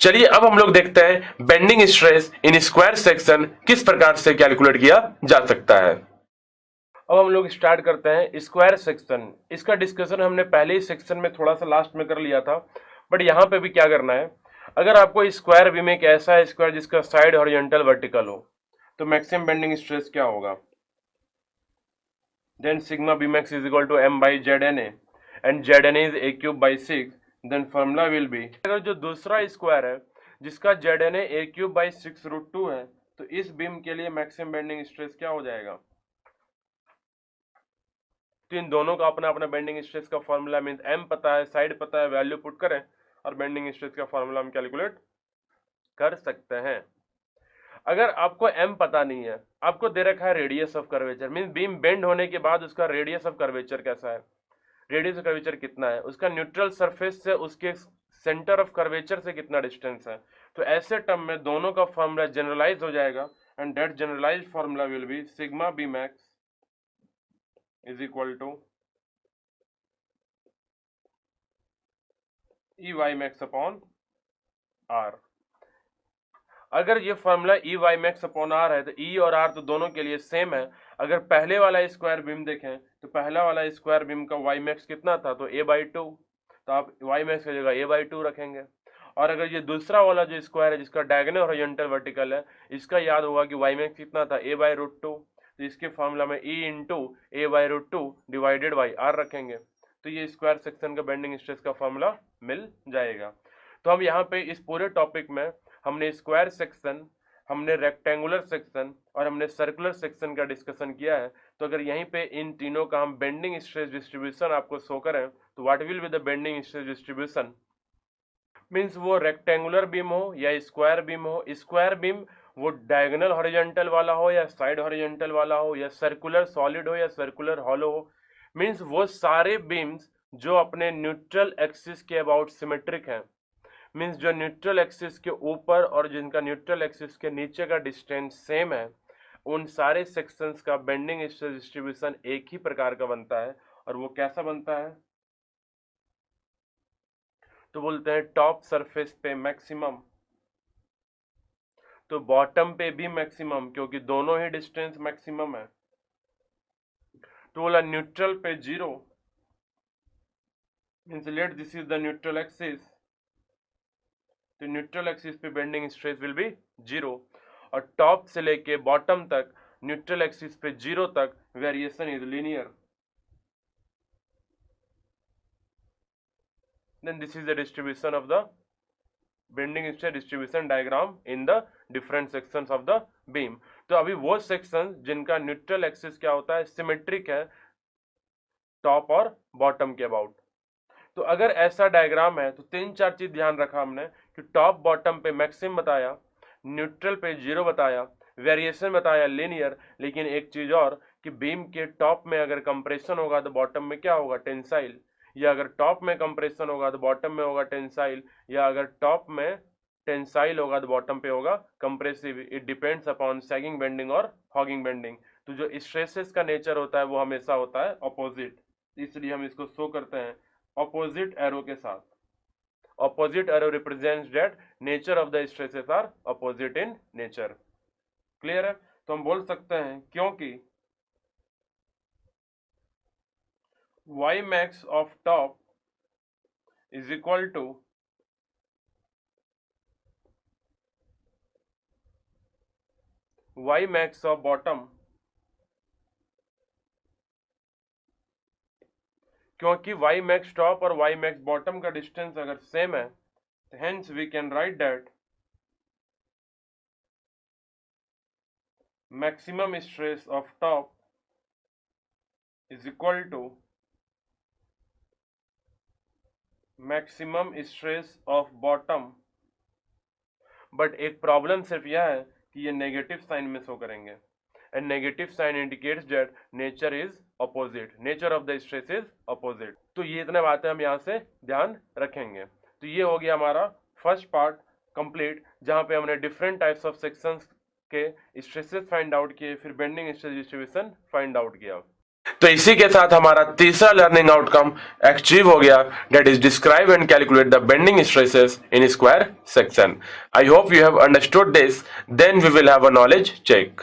चलिए अब हम लोग देखते हैं bending stress in square section किस प्रकार से कैलकुलेट किया जा सकता है। अब हम लोग स्टार्ट करते हैं स्क्वायर सेक्शन। इसका डिस्कशन हमने पहले ही सेक्शन में थोड़ा सा लास्ट में कर लिया था, बट यहाँ पे भी क्या करना है, अगर आपको स्क्वायर बीम एक ऐसा स्क्वायर जिसका साइड हॉरिजॉन्टल वर्टिकल हो तो मैक्सिमम बेंडिंग स्ट्रेस क्या होगा, then sigma bmax is equal to m by zna and zna is a cube by 6, then formula will be, अगर जो दूसरा स्क्वायर है जिसका zna a cube by 6 root 2 है तो इस बीम के लिए मैक्सिमम बेंडिंग स्ट्रेस क्या हो जाएगा। तो इन दोनों का अपना अपना बेंडिंग स्ट्रेस का फॉर्मूला मींस m पता है, साइड पता है, वैल्यू पुट करें और बेंडिंग स्ट्रेस का फॉर्मूला हम कैलकुलेट कर सकते हैं। अगर आपको m पता नहीं है, आपको दे रखा है radius of curvature means beam bend होने के बाद उसका रेडियस ऑफ कर्वेचर कैसा है, रेडियस ऑफ कर्वेचर कितना है, उसका न्यूट्रल सरफेस से उसके सेंटर ऑफ कर्वेचर से कितना डिस्टेंस है, तो ऐसे टर्म में दोनों का फॉर्मूला जनरलाइज हो जाएगा and that generalised formula will be sigma b max is equal to e y max upon r. अगर ये formula e y max upon r है तो ई और आर तो दोनों के लिए सेम है। अगर पहले वाला स्क्वायर बीम देखें तो पहला वाला स्क्वायर बीम का वाई मैक्स कितना था, तो ए बाई टू, तो आप वाई मैक्स की जगह ए बाई टू रखेंगे। और अगर ये दूसरा वाला जो स्क्वायर है जिसका डायगोनल हॉरिजॉन्टल वर्टिकल है, इसका याद होगा कि वाई मैक्स कितना था, ए बाई रूट टू, तो इसके फॉर्मूला में e into a by root two divided by r रखेंगे, तो ये स्क्वायर सेक्शन का बेंडिंग स्ट्रेस का फॉर्मूला मिल जाएगा। तो हम यहाँ पे इस पूरे टॉपिक में हमने स्क्वायर सेक्शन, हमने रेक्टेंगुलर सेक्शन और हमने सर्कुलर सेक्शन का डिस्कशन किया है। तो अगर यहीं पे इन तीनों का हम बेंडिंग स्ट्रेस डिस्ट्रीब्यूशन आपको शो करें तो what will be the bending stress distribution, means वो रेक्टेंगुलर बीम हो या स्क्वायर बीम हो, स्क्वायर बीम वो डायगोनल हॉरिजॉन्टल वाला हो या साइड हॉरिजॉन्टल वाला हो या सर्कुलर सॉलिड हो या सर्कुलर हॉलो हो, मींस वो सारे बीम्स जो अपने न्यूट्रल एक्सिस के अबाउट सिमेट्रिक हैं, मींस जो न्यूट्रल एक्सिस के ऊपर और जिनका न्यूट्रल एक्सिस के नीचे का डिस्टेंस सेम है, उन सारे सेक्शंस का बेंडिंग स्ट्रेस डिस्ट्रीब्यूशन एक ही प्रकार का बनता है। और वो कैसा बनता है, तो बोलते हैं टॉप सरफेस पे मैक्सिमम, तो बॉटम पे भी मैक्सिमम, क्योंकि दोनों ही डिस्टेंस मैक्सिमम है। तो बोला न्यूट्रल पे zero, means let this is the neutral axis, तो न्यूट्रल एक्सिस पे bending stress will be zero, और टॉप से लेके बॉटम तक न्यूट्रल एक्सिस पे जीरो तक variation is linear. Then this is the distribution of the bending stress distribution diagram in the different sections of the beam. तो अभी वो section जिनका न्यूट्रल एक्सिस क्या होता है, सिमेट्रिक है टॉप और बॉटम के अबाउट। तो अगर ऐसा डायग्राम है तो तीन चार चीज ध्यान रखा हमने कि टॉप बॉटम पे मैक्सिमम बताया, न्यूट्रल पे जीरो बताया, वेरिएशन बताया लीनियर, लेकिन एक चीज और कि बीम के टॉप में अगर कंप्रेशन होगा तो बॉटम में क्या होगा, टेंसाइल, या अगर टॉप में कंप्रेशन होगा तो बॉटम में होगा टेंसाइल, या अगर टॉप में टेंसाइल होगा तो बॉटम पे होगा compressive. It depends upon sagging bending और हॉगिंग बेंडिंग। तो जो स्ट्रेसेस का नेचर होता है वो हमेशा होता है ऑपोजिट, इसलिए हम इसको शो करते हैं ऑपोजिट एरो के साथ। Opposite arrow represents that nature of the stresses are opposite in nature. Clear है, तो हम बोल सकते हैं क्योंकि y max of top is equal to y max of bottom, क्योंकि y max top और y max bottom का डिस्टेंस अगर सेम है तो hence we can write that maximum stress of top is equal to maximum stress of bottom। But एक problem सिर्फ यह है कि ये नेगेटिव साइन में शो करेंगे, and negative sign indicates that nature is opposite, nature of the stress is opposite. तो ये इतने बातें हम यहाँ से ध्यान रखेंगे। तो ये हो गया हमारा फर्स्ट पार्ट कंप्लीट, जहाँ पे हमने डिफरेंट टाइप्स ऑफ सेक्शंस के स्ट्रेसेस फाइंड आउट किए, फिर bending stress distribution find out किया। तो इसी के साथ हमारा तीसरा लर्निंग आउटकम अचीव हो गया, that is describe and calculate the bending stresses in square section. I hope you have understood this. Then we will have a knowledge check.